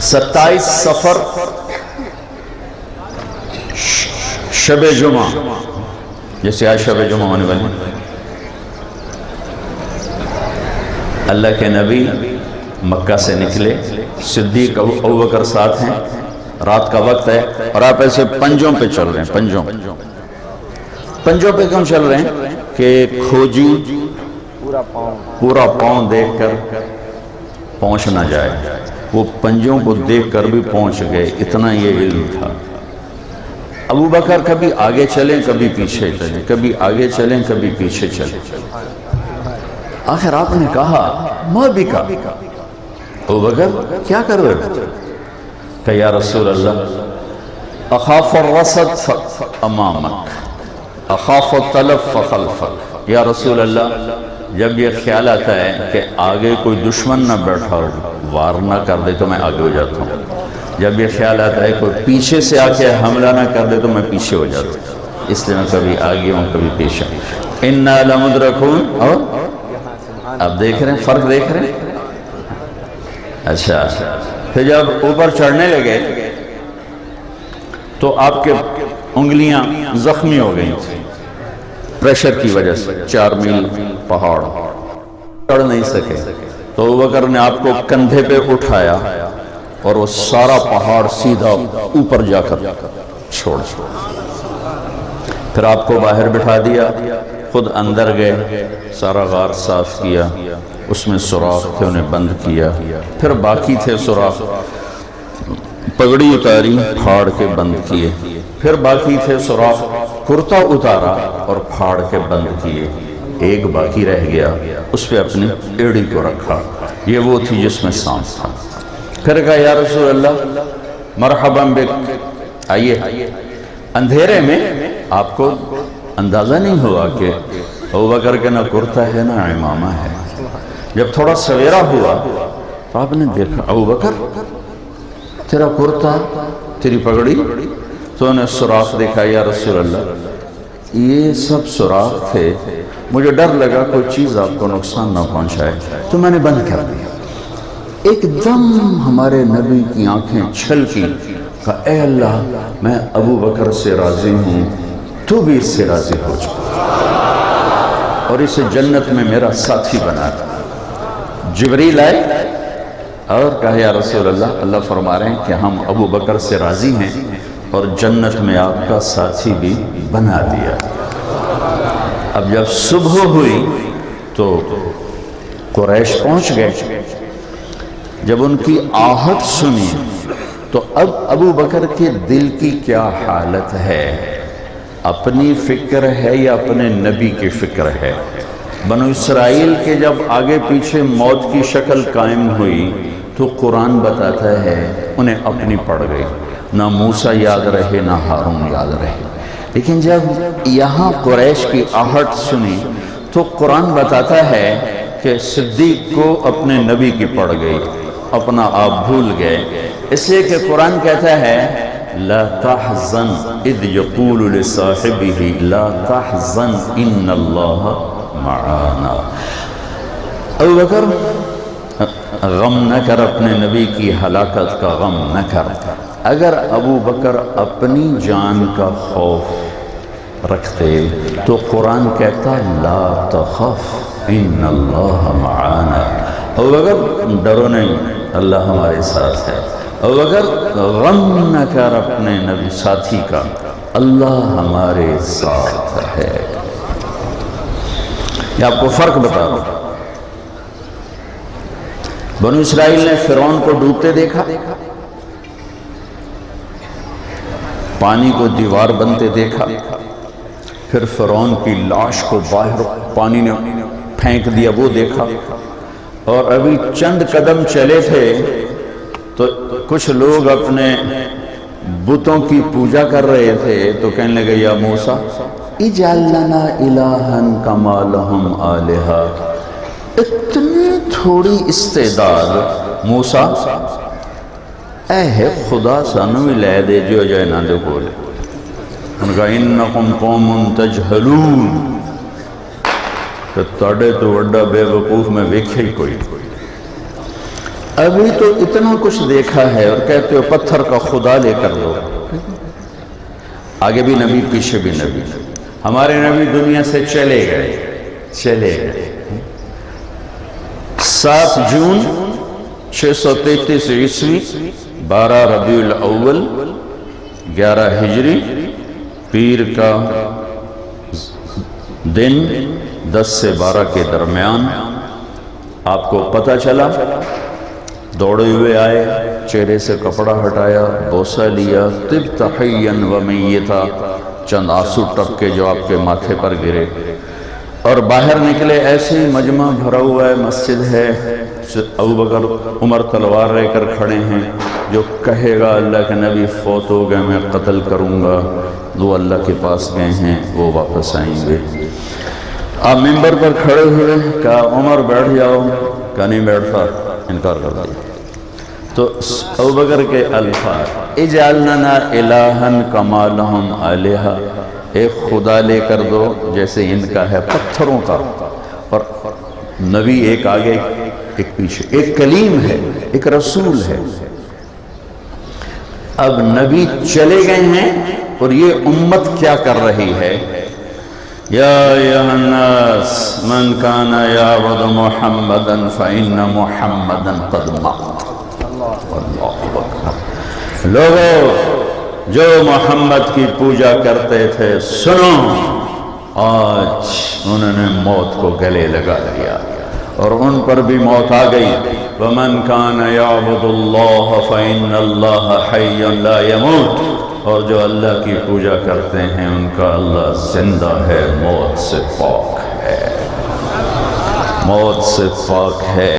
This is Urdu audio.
27 سفر شب جمعہ، جیسے آج شب جمعہ ہونے والی، اللہ کے نبی مکہ سے نکلے، صدیق ابوبکر ساتھ ہیں، رات کا وقت ہے اور آپ ایسے پنجوں پہ چل رہے ہیں۔ پنجوں پہ کیوں چل رہے ہیں کہ کھوجی پورا پاؤں دیکھ کر پہنچ نہ جائے۔ وہ پنجوں کو دیکھ کر بھی پہنچ گئے، اتنا یہ علم تھا۔ ابوبکر کبھی آگے چلیں کبھی پیچھے چلیں، کبھی آگے چلیں کبھی پیچھے چلیں۔ آخر آپ نے کہا ما بکا، ابوبکر کیا کر رہے ہو؟ کہ یا رسول اللہ اخاف الرصد امامک اخاف التلف فخلفک، یا رسول اللہ جب یہ خیال آتا ہے کہ آگے کوئی دشمن نہ بیٹھا ہو، وار نہ کر دے تو میں آگے ہو جاتا ہوں، جب یہ خیال آتا ہے کوئی پیچھے سے آ کے حملہ نہ کر دے تو میں پیچھے ہو جاتا ہوں، اس لیے میں کبھی آگے ہوں کبھی پیچھے۔ انا لمدرکون، اور آپ دیکھ رہے ہیں فرق دیکھ رہے ہیں؟ اچھا، پھر جب اوپر چڑھنے لگے تو آپ کے انگلیاں زخمی ہو گئی تھی پریشر کی وجہ سے، 4 میل پہاڑ چڑھ نہیں سکے، تو ابوبکر نے آپ کو کندھے پہ اٹھایا اور وہ سارا پہاڑ سیدھا اوپر جا کر چھوڑ، پھر آپ کو باہر بٹھا دیا، خود اندر گئے، سارا غار صاف کیا، اس میں سوراخ تھے انہیں بند کیا، پھر باقی تھے سوراخ، پگڑی اتاری پھاڑ کے بند کیے، پھر باقی تھے سوراخ، کرتا اتارا اور پھاڑ کے بند کیے، ایک باقی رہ گیا، اس پہ اپنی ایڑی کو رکھا، یہ وہ تھی جس میں سانس تھا۔ پھر کہا یا رسول اللہ مرحبا بک، آئیے۔ اندھیرے میں آپ کو اندازہ نہیں ہوا کہ ابوبکر کے نہ کرتا ہے نہ امامہ ہے۔ جب تھوڑا سویرا ہوا تو آپ نے دیکھا ابوبکر تیرا کرتا تیری پگڑی، تو انہیں سوراخ دیکھا، یا رسول اللہ یہ سب سوراخ تھے، مجھے ڈر لگا کوئی چیز آپ کو نقصان نہ پہنچائے تو میں نے بند کر دیا۔ ایک دم ہمارے نبی کی آنکھیں چھلکی، کہا اے اللہ میں ابوبکر سے راضی ہوں، تو بھی اس سے راضی ہو جا اور اسے جنت میں میرا ساتھی بنا دے۔ جبریل آئے اور کہا یا رسول اللہ، اللہ فرما رہے ہیں کہ ہم ابوبکر سے راضی ہیں اور جنت میں آپ کا ساتھی بھی بنا دیا۔ اب جب صبح ہوئی تو قریش پہنچ گئے، جب ان کی آہٹ سنی تو اب ابوبکر کے دل کی کیا حالت ہے، اپنی فکر ہے یا اپنے نبی کی فکر ہے؟ بنو اسرائیل کے جب آگے پیچھے موت کی شکل قائم ہوئی تو قرآن بتاتا ہے انہیں اپنی پڑ گئی، نہ موسیٰ یاد رہے نہ ہارون یاد رہے، لیکن جب یہاں قریش کی آہٹ سنی تو قرآن بتاتا ہے کہ صدیق کو اپنے نبی کی پڑ گئی، اپنا آپ بھول گئے، اس لیے کہ قرآن کہتا ہے لا تحزن اذ یقول لصاحبہ لا تحزن ان اللہ معانا۔ ابوبکر غم نہ کر، اپنے نبی کی ہلاکت کا غم نہ کر۔ اگر ابوبکر اپنی جان کا خوف رکھتے تو قرآن کہتا لا تخف ان اللہ معانا، ابوبکر ڈرو نہیں، اللہ ہمارے ساتھ ہے۔ ابوبکر غم نہ کر اپنے نبی ساتھی کا، اللہ ہمارے ساتھ ہے۔ یہ آپ کو فرق بتا رہا ہوں۔ بنو اسرائیل نے فرعون کو ڈوبتے دیکھا، پانی کو دیوار بنتے دیکھا، پھر فرعون کی لاش کو باہر پانی نے پھینک دیا وہ دیکھا، اور ابھی چند قدم چلے تھے تو کچھ لوگ اپنے بتوں کی پوجا کر رہے تھے تو کہنے لگے یا موسیٰ اجعل لنا الہا کما لہم آلہہ۔ اتنی تھوڑی استعداد موسیٰ، اے ہے خدا سانو بھی لے دے جو جائے نہ دے بولے۔ ان کا انکم قوم تجہلون، کہ تاڑے تو وڈا بے وقوف میں ویکھے ہی کوئی۔ ابھی تو اتنا کچھ دیکھا ہے اور کہتے ہو پتھر کا خدا لے کر دو. آگے بھی نبی پیچھے بھی نبی. ہمارے نبی دنیا سے چلے گئے. 7 جون 633 عیسوی 12 ربیع الاول 11 ہجری پیر کا دن 10 سے 12 کے درمیان آپ کو پتہ چلا. دوڑے ہوئے آئے, چہرے سے کپڑا ہٹایا, بوسہ لیا, طبت حیا و میتا, چند آنسو ٹپکے جو آپ کے ماتھے پر گرے, اور باہر نکلے. ایسے ہی مجمع بھرا ہوا ہے, مسجد ہے, ابوبکر عمر تلوار لے کر کھڑے ہیں. جو کہے گا اللہ کے نبی فوت ہو گئے میں قتل کروں گا, وہ اللہ کے پاس گئے ہیں, وہ واپس آئیں گے. آپ ممبر پر کھڑے ہوئے, کہا عمر بیٹھ جاؤ, کہا نہیں بیٹھتا, انکار کر دیا. تو ابوبکر کے الفاظ اجعلنا الہا کما لہم آلہہ, ایک خدا لے کر دو جیسے ان کا ہے پتھروں کا. اور نبی ایک آگے ایک پیچھے, ایک کلیم ہے, ایک رسول ہے. اب نبی چلے گئے ہیں اور یہ امت کیا کر رہی ہے؟ یا ایھا الناس من کان یعبد محمدا فإن محمدا قد مات. اللہ اکبر. لوگوں جو محمد کی پوجا کرتے تھے, سنو, آج انہوں نے موت کو گلے لگا لیا اور ان پر بھی موت آ گئی. وَمَنْ كَانَ يَعْبُدُ اللَّهَ فَإِنَّ اللَّهَ حَيٌّ لَا يَمُوتُ, اور جو اللہ کی پوجا کرتے ہیں ان کا اللہ زندہ ہے, موت سے پاک ہے, موت سے پاک ہے.